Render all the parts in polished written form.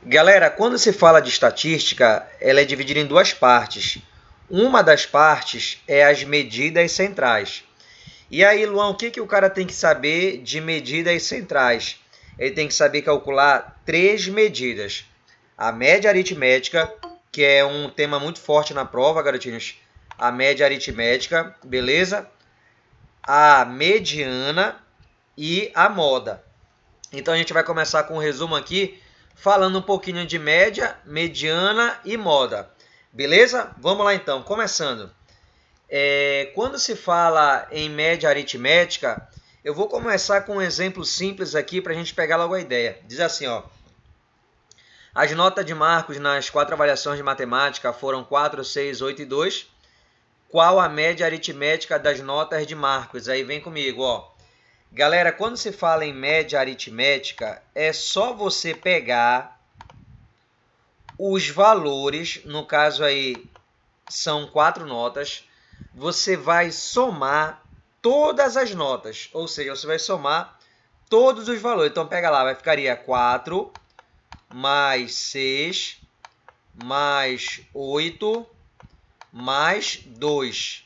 Galera, quando se fala de estatística, ela é dividida em duas partes. Uma das partes é as medidas centrais. E aí, Luan, o que o cara tem que saber de medidas centrais? Ele tem que saber calcular três medidas. A média aritmética, que é um tema muito forte na prova, garotinhos. A média aritmética, beleza? A mediana e a moda. Então, a gente vai começar com um resumo aqui, falando um pouquinho de média, mediana e moda. Beleza? Vamos lá então, começando. Quando se fala em média aritmética, eu vou começar com um exemplo simples aqui para a gente pegar logo a ideia. Diz assim, ó. As notas de Marcos nas 4 avaliações de matemática foram 4, 6, 8 e 2. Qual a média aritmética das notas de Marcos? Aí vem comigo, ó. Galera, quando se fala em média aritmética, é só você pegar os valores, no caso aí são 4 notas, você vai somar todas as notas, ou seja, você vai somar todos os valores. Então, pega lá, ficaria 4 mais 6 mais 8 mais 2.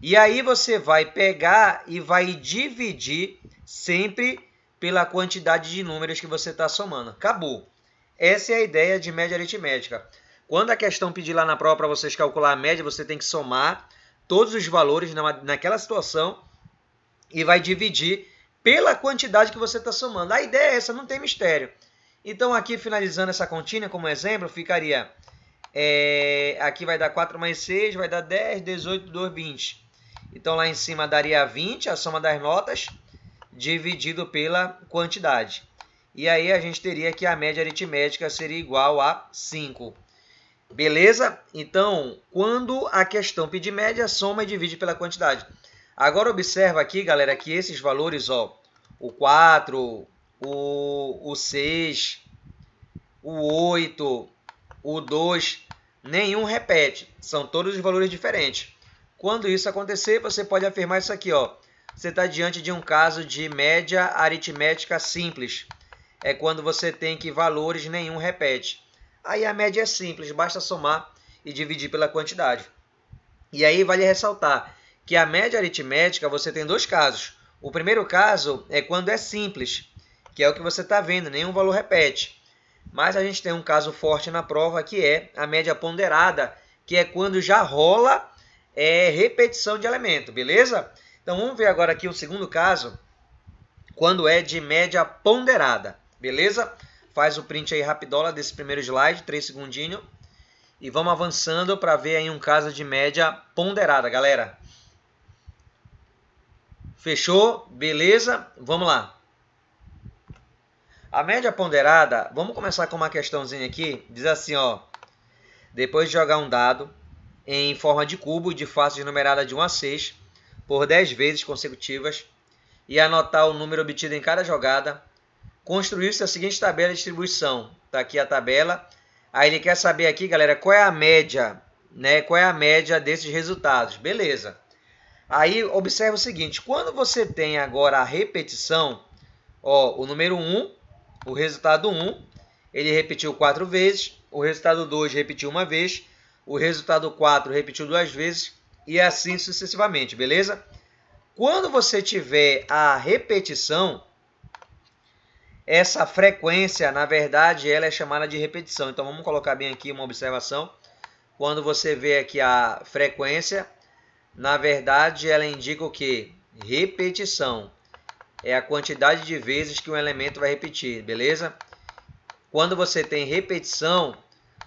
E aí você vai pegar e vai dividir sempre pela quantidade de números que você está somando. Acabou. Essa é a ideia de média aritmética. Quando a questão pedir lá na prova para vocês calcular a média, você tem que somar todos os valores naquela situação e vai dividir pela quantidade que você está somando. A ideia é essa, não tem mistério. Então, aqui finalizando essa continha como exemplo, ficaria... aqui vai dar 4 mais 6, vai dar 10, 18, 2, 20. Então, lá em cima daria 20, a soma das notas, dividido pela quantidade. E aí, a gente teria que a média aritmética seria igual a 5. Beleza? Então, quando a questão pedir média, soma e divide pela quantidade. Agora, observa aqui, galera, que esses valores, ó, o 4, o 6, o 8, o 2, nenhum repete. São todos os valores diferentes. Quando isso acontecer, você pode afirmar isso aqui, ó. Você está diante de um caso de média aritmética simples. É quando você tem que valores nenhum repete. Aí a média é simples, basta somar e dividir pela quantidade. E aí vale ressaltar que a média aritmética você tem dois casos. O primeiro caso é quando é simples, que é o que você está vendo, nenhum valor repete. Mas a gente tem um caso forte na prova que é a média ponderada, que é quando já rola repetição de elemento, beleza? Então vamos ver agora aqui o segundo caso, quando é de média ponderada, beleza? Faz o print aí rapidola desse primeiro slide, 3 segundinhos. E vamos avançando para ver aí um caso de média ponderada, galera. Fechou? Beleza? Vamos lá. A média ponderada, vamos começar com uma questãozinha aqui. Diz assim, ó. Depois de jogar um dado em forma de cubo de face numerada de 1 a 6 por 10 vezes consecutivas e anotar o número obtido em cada jogada, construiu-se a seguinte tabela de distribuição. Está aqui a tabela. Aí ele quer saber aqui, galera, qual é a média, né? Qual é a média desses resultados? Beleza. Aí observa o seguinte, quando você tem agora a repetição, ó, o número 1, o resultado 1, ele repetiu 4 vezes, o resultado 2 repetiu uma vez, o resultado 4 repetiu 2 vezes e assim sucessivamente, beleza? Quando você tiver a repetição, essa frequência, na verdade, ela é chamada de repetição. Então, vamos colocar bem aqui uma observação. Quando você vê aqui a frequência, na verdade, ela indica o quê? Repetição. É a quantidade de vezes que um elemento vai repetir, beleza? Quando você tem repetição,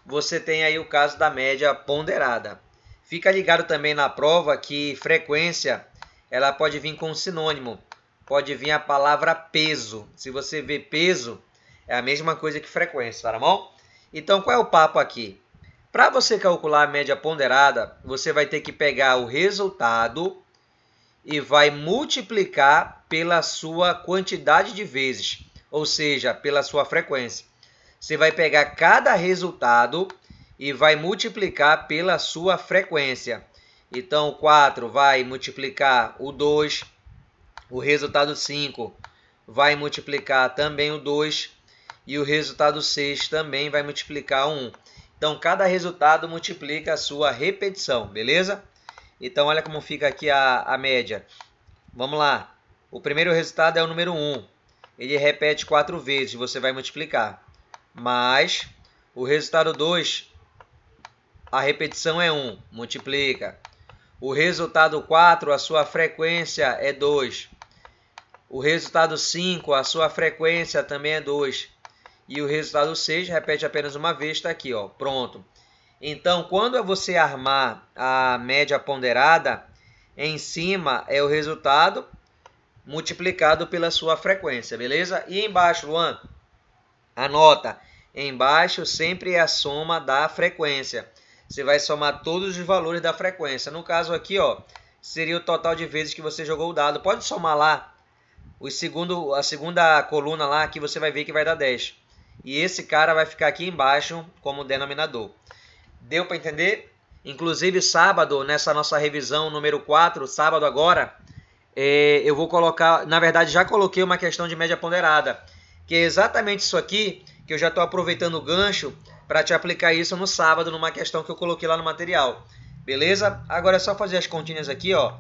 você tem aí o caso da média ponderada. Fica ligado também na prova que frequência, ela pode vir com um sinônimo. Pode vir a palavra peso. Se você vê peso, é a mesma coisa que frequência, tá bom? Então, qual é o papo aqui? Para você calcular a média ponderada, você vai ter que pegar o resultado e vai multiplicar pela sua quantidade de vezes, ou seja, pela sua frequência. Você vai pegar cada resultado e vai multiplicar pela sua frequência. Então, o 4 vai multiplicar o 2, o resultado 5 vai multiplicar também o 2, e o resultado 6 também vai multiplicar 1. Então, cada resultado multiplica a sua repetição, beleza? Então, olha como fica aqui a média. Vamos lá. O primeiro resultado é o número 1. Ele repete 4 vezes, você vai multiplicar. Mas o resultado 2, a repetição é 1, multiplica. O resultado 4, a sua frequência é 2. O resultado 5, a sua frequência também é 2. E o resultado 6 repete apenas uma vez, está aqui, ó, pronto. Então, quando você armar a média ponderada, em cima é o resultado multiplicado pela sua frequência, beleza? E embaixo, Luan, anota, embaixo sempre é a soma da frequência. Você vai somar todos os valores da frequência. No caso aqui, ó, seria o total de vezes que você jogou o dado. Pode somar lá a segunda coluna lá, que você vai ver que vai dar 10. E esse cara vai ficar aqui embaixo como denominador. Deu para entender? Inclusive, sábado, nessa nossa revisão número 4, sábado agora, eu vou colocar, na verdade, já coloquei uma questão de média ponderada, que é exatamente isso aqui, que eu já estou aproveitando o gancho para te aplicar isso no sábado, numa questão que eu coloquei lá no material. Beleza? Agora é só fazer as continhas aqui, ó.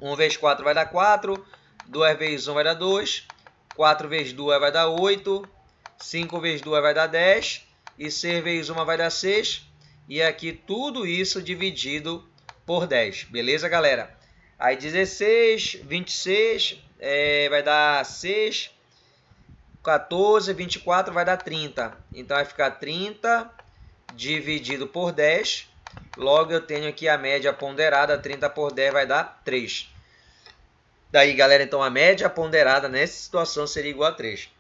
1 vezes 4 vai dar 4, 2 vezes 1 vai dar 2, 4 vezes 2 vai dar 8, 5 vezes 2 vai dar 10, e 6 vezes 1 vai dar 6, e aqui tudo isso dividido por 10, beleza, galera? Aí 16, 26 vai dar 6, 14, 24 vai dar 30. Então vai ficar 30 dividido por 10. Logo eu tenho aqui a média ponderada, 30 por 10 vai dar 3. Daí, galera, então a média ponderada nessa situação seria igual a 3.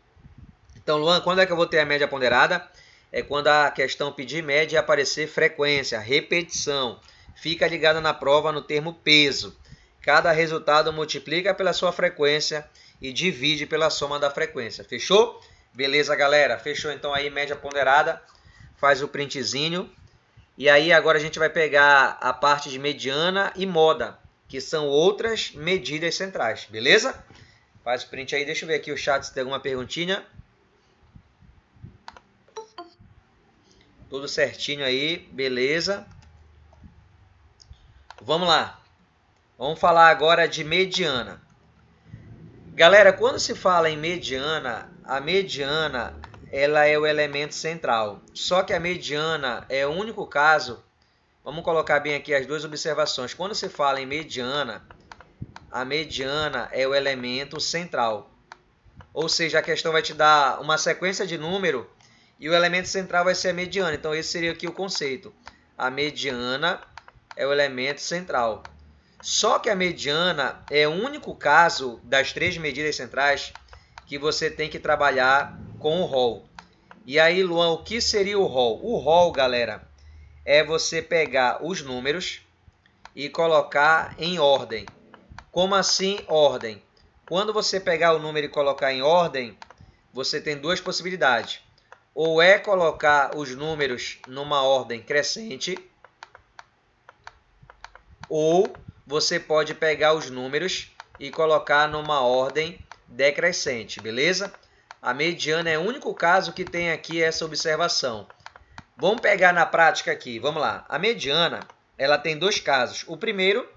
Então, Luan, quando é que eu vou ter a média ponderada? É quando a questão pedir média e aparecer frequência, repetição. Fica ligada na prova no termo peso. Cada resultado multiplica pela sua frequência e divide pela soma da frequência. Fechou? Beleza, galera? Fechou então aí média ponderada. Faz o printzinho. E aí agora a gente vai pegar a parte de mediana e moda, que são outras medidas centrais. Beleza? Faz o print aí. Deixa eu ver aqui o chat se tem alguma perguntinha. Tudo certinho aí, beleza. Vamos lá. Vamos falar agora de mediana. Galera, quando se fala em mediana, a mediana ela é o elemento central. Só que a mediana é o único caso. Vamos colocar bem aqui as duas observações. Quando se fala em mediana, a mediana é o elemento central. Ou seja, a questão vai te dar uma sequência de número e o elemento central vai ser a mediana. Então, esse seria aqui o conceito. A mediana é o elemento central. Só que a mediana é o único caso das três medidas centrais que você tem que trabalhar com o rol. E aí, Luan, o que seria o rol? O rol, galera, é você pegar os números e colocar em ordem. Como assim ordem? Quando você pegar o número e colocar em ordem, você tem duas possibilidades. Ou é colocar os números numa ordem crescente, ou você pode pegar os números e colocar numa ordem decrescente, beleza? A mediana é o único caso que tem aqui essa observação. Vamos pegar na prática aqui, vamos lá. A mediana, ela tem dois casos. O primeiro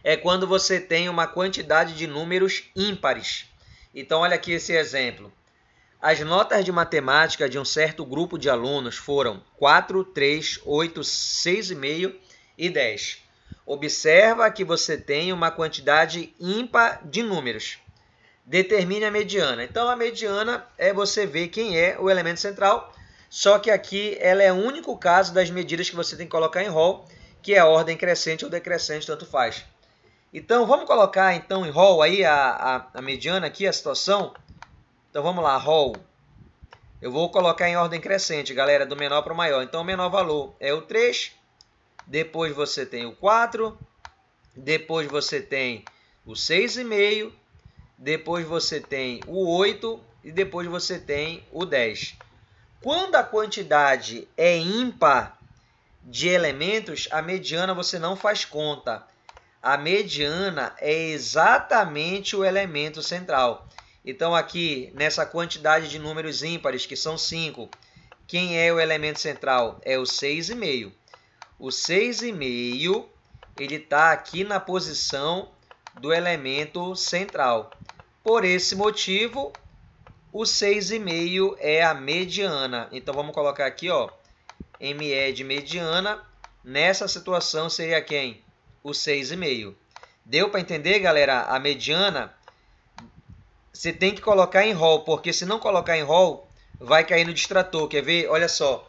é quando você tem uma quantidade de números ímpares. Então, olha aqui esse exemplo. As notas de matemática de um certo grupo de alunos foram 4, 3, 8, 6,5 e 10. Observa que você tem uma quantidade ímpar de números. Determine a mediana. Então, a mediana é você ver quem é o elemento central, só que aqui ela é o único caso das medidas que você tem que colocar em rol, que é a ordem crescente ou decrescente, tanto faz. Então, vamos colocar então em rol aí a mediana aqui, a situação. Então, vamos lá, rol. Eu vou colocar em ordem crescente, galera, do menor para o maior. Então, o menor valor é o 3, depois você tem o 4, depois você tem o 6,5, depois você tem o 8 e depois você tem o 10. Quando a quantidade é ímpar de elementos, a mediana você não faz conta. A mediana é exatamente o elemento central. Então, aqui, nessa quantidade de números ímpares, que são 5, quem é o elemento central? É o 6,5. O 6,5, ele está aqui na posição do elemento central. Por esse motivo, o 6,5 é a mediana. Então, vamos colocar aqui, ó, ME de mediana. Nessa situação, seria quem? O 6,5. Deu para entender, galera? A mediana, você tem que colocar em rol, porque se não colocar em rol, vai cair no distrator. Quer ver? Olha só.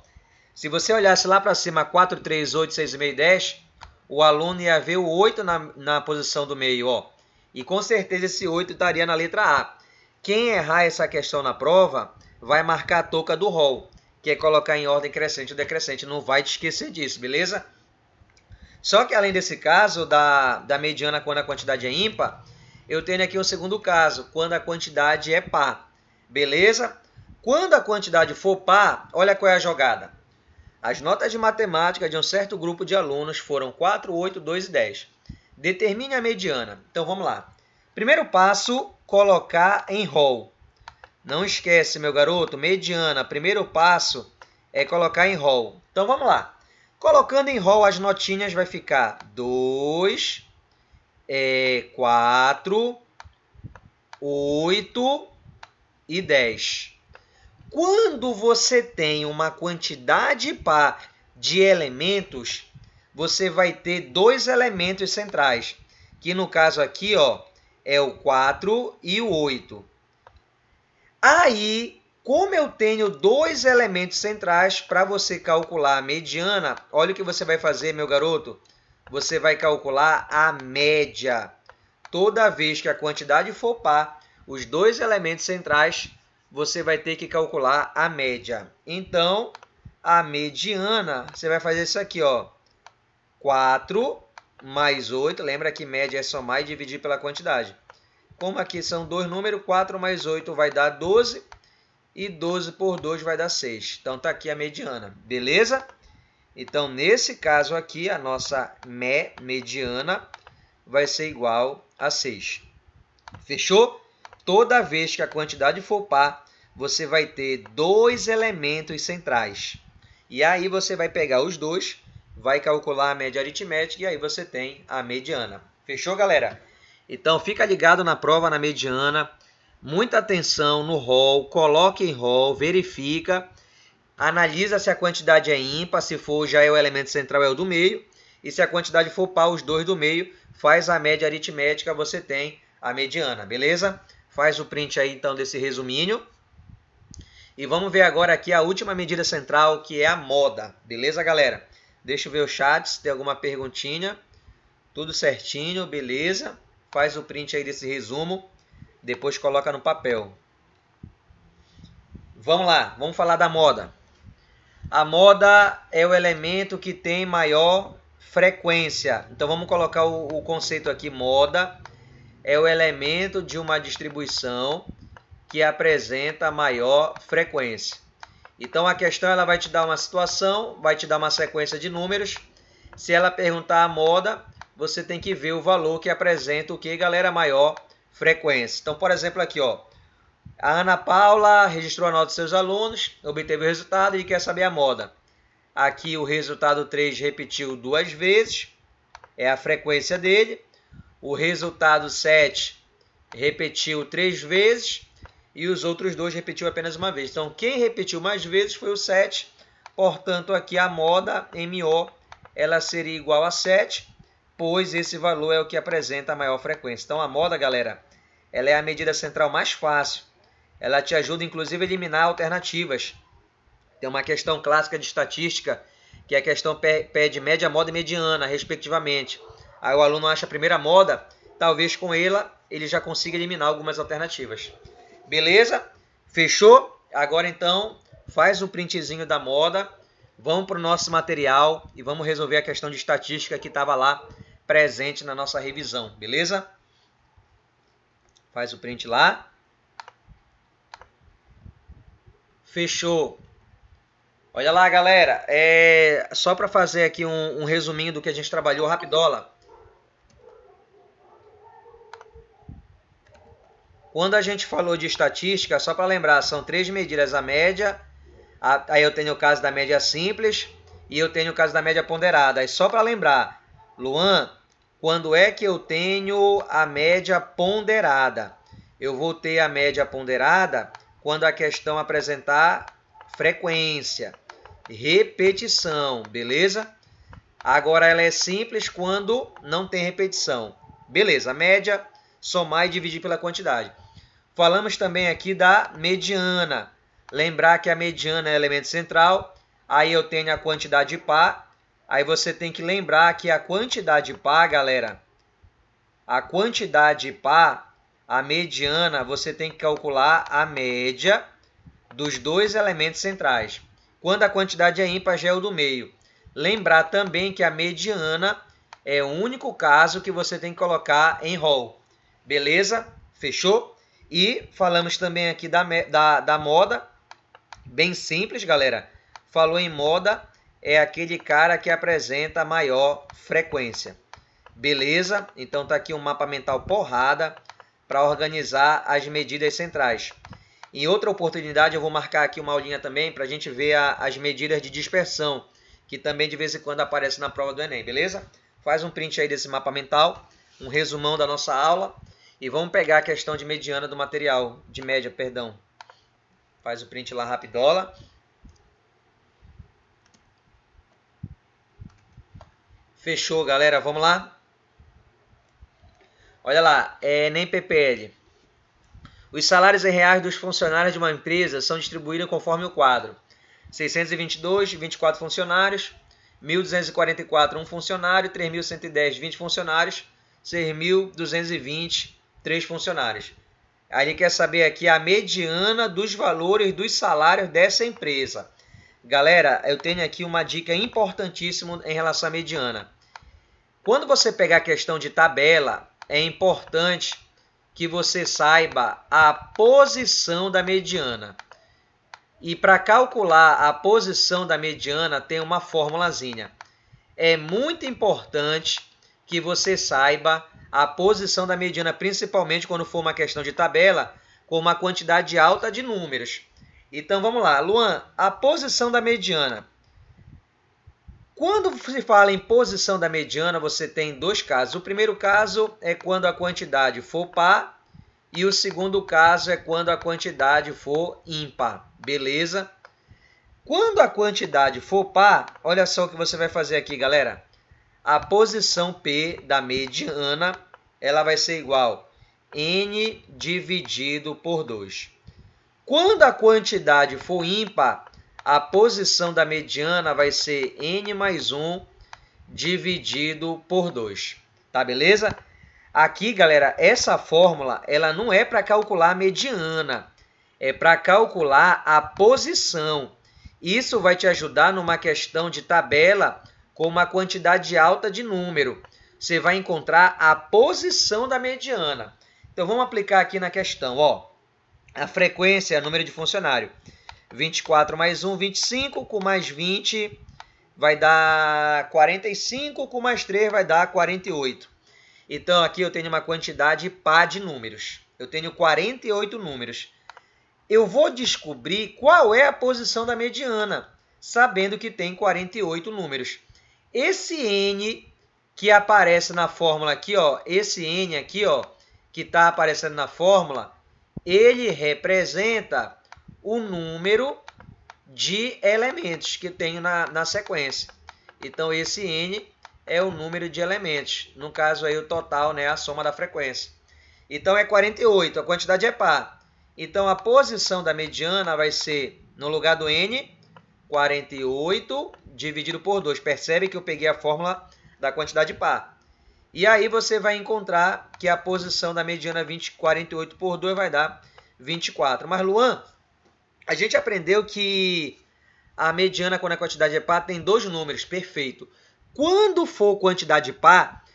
Se você olhasse lá para cima, 4, 3, 8, 6,5, 10, o aluno ia ver o 8 na posição do meio, ó. E com certeza esse 8 estaria na letra A. Quem errar essa questão na prova vai marcar a touca do rol, que é colocar em ordem crescente ou decrescente. Não vai te esquecer disso, beleza? Só que além desse caso da mediana quando a quantidade é ímpar, eu tenho aqui um segundo caso, quando a quantidade é par. Beleza? Quando a quantidade for par, olha qual é a jogada. As notas de matemática de um certo grupo de alunos foram 4, 8, 2 e 10. Determine a mediana. Então, vamos lá. Primeiro passo, colocar em rol. Não esquece, meu garoto, mediana. Primeiro passo é colocar em rol. Então, vamos lá. Colocando em rol as notinhas, vai ficar 2, 4, 8 e 10. Quando você tem uma quantidade par de elementos, você vai ter dois elementos centrais, que no caso aqui, ó, é o 4 e o 8. Aí, como eu tenho dois elementos centrais, para você calcular a mediana, olha o que você vai fazer, meu garoto. Você vai calcular a média. Toda vez que a quantidade for par, os dois elementos centrais, você vai ter que calcular a média. Então, a mediana, você vai fazer isso aqui, ó. 4 mais 8, lembra que média é somar e dividir pela quantidade. Como aqui são dois números, 4 mais 8 vai dar 12, e 12 por 2 vai dar 6. Então, está aqui a mediana, beleza? Então, nesse caso aqui, a nossa mediana vai ser igual a 6. Fechou? Toda vez que a quantidade for par, você vai ter dois elementos centrais. E aí você vai pegar os dois, vai calcular a média aritmética e aí você tem a mediana. Fechou, galera? Então, fica ligado na prova, na mediana. Muita atenção no rol, coloque em rol, verifica. Analisa se a quantidade é ímpar, se for já é o elemento central, é o do meio. E se a quantidade for par, os dois do meio, faz a média aritmética, você tem a mediana, beleza? Faz o print aí então desse resuminho. E vamos ver agora aqui a última medida central, que é a moda. Beleza, galera? Deixa eu ver o chat, se tem alguma perguntinha. Tudo certinho, beleza? Faz o print aí desse resumo. Depois coloca no papel. Vamos lá, vamos falar da moda. A moda é o elemento que tem maior frequência. Então, vamos colocar o conceito aqui. Moda é o elemento de uma distribuição que apresenta maior frequência. Então, a questão ela vai te dar uma situação, vai te dar uma sequência de números. Se ela perguntar a moda, você tem que ver o valor que apresenta o que, galera? Maior frequência. Então, por exemplo, aqui, ó, a Ana Paula registrou a nota dos seus alunos, obteve o resultado e quer saber a moda. Aqui o resultado 3 repetiu 2 vezes, é a frequência dele. O resultado 7 repetiu 3 vezes e os outros dois repetiu apenas uma vez. Então, quem repetiu mais vezes foi o 7. Portanto, aqui a moda, MO, ela seria igual a 7, pois esse valor é o que apresenta a maior frequência. Então, a moda, galera, ela é a medida central mais fácil. Ela te ajuda, inclusive, a eliminar alternativas. Tem uma questão clássica de estatística, que é a questão pede média, moda e mediana, respectivamente. Aí o aluno acha a primeira moda, talvez com ela ele já consiga eliminar algumas alternativas. Beleza? Fechou? Agora, então, faz o printzinho da moda. Vamos para o nosso material e vamos resolver a questão de estatística que estava lá presente na nossa revisão. Beleza? Faz o print lá. Fechou. Olha lá, galera. Só para fazer aqui um resuminho do que a gente trabalhou rapidola. Quando a gente falou de estatística, só para lembrar, são 3 medidas: a média, aí eu tenho o caso da média simples e eu tenho o caso da média ponderada. Aí só para lembrar, Luan, quando é que eu tenho a média ponderada? Eu vou ter a média ponderada quando a questão apresentar frequência, repetição, beleza? Agora ela é simples quando não tem repetição. Beleza, a média, somar e dividir pela quantidade. Falamos também aqui da mediana. Lembrar que a mediana é elemento central, aí eu tenho a quantidade par. Aí você tem que lembrar que a quantidade par, galera, a quantidade par, a mediana, você tem que calcular a média dos dois elementos centrais. Quando a quantidade é ímpar, já é o do meio. Lembrar também que a mediana é o único caso que você tem que colocar em rol. Beleza? Fechou? E falamos também aqui da moda. Bem simples, galera. Falou em moda, é aquele cara que apresenta maior frequência. Beleza? Então tá aqui um mapa mental porrada para organizar as medidas centrais. Em outra oportunidade eu vou marcar aqui uma aulinha também para a gente ver as medidas de dispersão, que também de vez em quando aparece na prova do Enem, beleza? Faz um print aí desse mapa mental, um resumão da nossa aula, e vamos pegar a questão de mediana do material, de média, perdão. Faz o print lá rapidola. Fechou, galera, vamos lá? Olha lá, Enem PPL. Os salários reais dos funcionários de uma empresa são distribuídos conforme o quadro. 622, 24 funcionários, 1.244, 1 funcionário, 3.110, 20 funcionários, 6.220, 3 funcionários. Aí ele quer saber aqui a mediana dos valores dos salários dessa empresa. Galera, eu tenho aqui uma dica importantíssima em relação à mediana. Quando você pegar a questão de tabela, é importante que você saiba a posição da mediana. E para calcular a posição da mediana tem uma formulazinha. É muito importante que você saiba a posição da mediana, principalmente quando for uma questão de tabela com uma quantidade alta de números. Então vamos lá, Luan, a posição da mediana. Quando se fala em posição da mediana, você tem dois casos. O primeiro caso é quando a quantidade for par e o segundo caso é quando a quantidade for ímpar. Beleza? Quando a quantidade for par, olha só o que você vai fazer aqui, galera. A posição P da mediana, ela vai ser igual a N dividido por 2. Quando a quantidade for ímpar, a posição da mediana vai ser N mais 1 dividido por 2. Tá, beleza? Aqui, galera, essa fórmula ela não é para calcular a mediana, é para calcular a posição. Isso vai te ajudar numa questão de tabela com uma quantidade alta de número. Você vai encontrar a posição da mediana. Então, vamos aplicar aqui na questão. Ó, a frequência é o número de funcionário. 24 mais 1, 25, com mais 20 vai dar 45, com mais 3 vai dar 48. Então, aqui eu tenho uma quantidade par de números. Eu tenho 48 números. Eu vou descobrir qual é a posição da mediana, sabendo que tem 48 números. Esse N que aparece na fórmula aqui, ó, esse N aqui, ó, que está aparecendo na fórmula, ele representa o número de elementos que tenho na sequência. Então, esse N é o número de elementos. No caso, aí, o total, né, a soma da frequência. Então, é 48, a quantidade é par. Então, a posição da mediana vai ser, no lugar do N, 48 dividido por 2. Percebe que eu peguei a fórmula da quantidade par. E aí você vai encontrar que a posição da mediana 48 por 2 vai dar 24. Mas, Luan, a gente aprendeu que a mediana, quando a quantidade é par, tem dois números. Perfeito. Quando for quantidade par,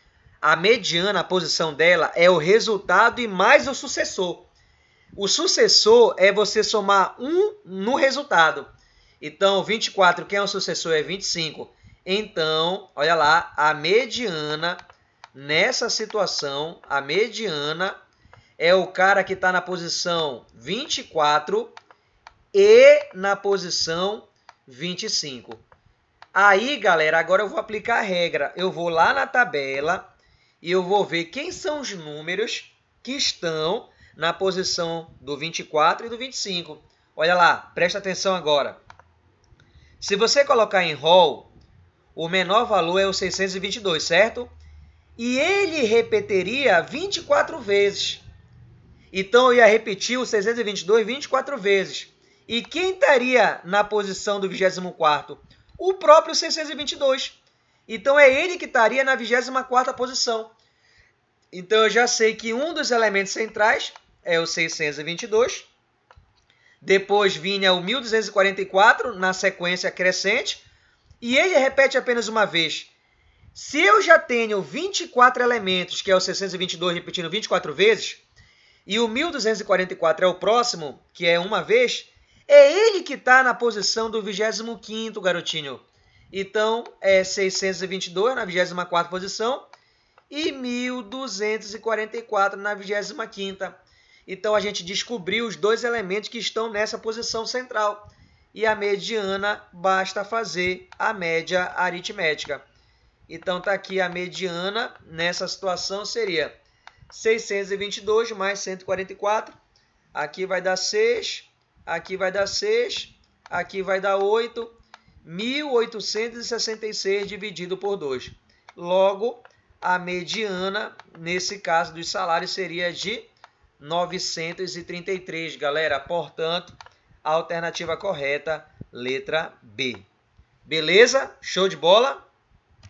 a mediana, a posição dela, é o resultado e mais o sucessor. O sucessor é você somar 1 no resultado. Então, 24, quem é o sucessor? É 25. Então, olha lá, a mediana, nessa situação, a mediana é o cara que está na posição 24 e na posição 25. Aí, galera, agora eu vou aplicar a regra. Eu vou lá na tabela e eu vou ver quem são os números que estão na posição do 24 e do 25. Olha lá, presta atenção agora. Se você colocar em rol, o menor valor é o 622, certo? E ele repetiria 24 vezes. Então, eu ia repetir o 622 24 vezes. E quem estaria na posição do 24º? O próprio 622. Então, é ele que estaria na 24ª posição. Então, eu já sei que um dos elementos centrais é o 622. Depois vinha o 1244 na sequência crescente. E ele repete apenas uma vez. Se eu já tenho 24 elementos, que é o 622 repetindo 24 vezes, e o 1244 é o próximo, que é uma vez, é ele que está na posição do 25º, garotinho. Então, é 622 na 24ª posição e 1244 na 25ª. Então, a gente descobriu os dois elementos que estão nessa posição central. E a mediana, basta fazer a média aritmética. Então, está aqui a mediana, nessa situação, seria 622 mais 144. Aqui vai dar 6, aqui vai dar 6, aqui vai dar 8. 1.866 dividido por 2. Logo, a mediana, nesse caso dos salários, seria de 933, galera. Portanto, a alternativa correta, letra B. Beleza? Show de bola?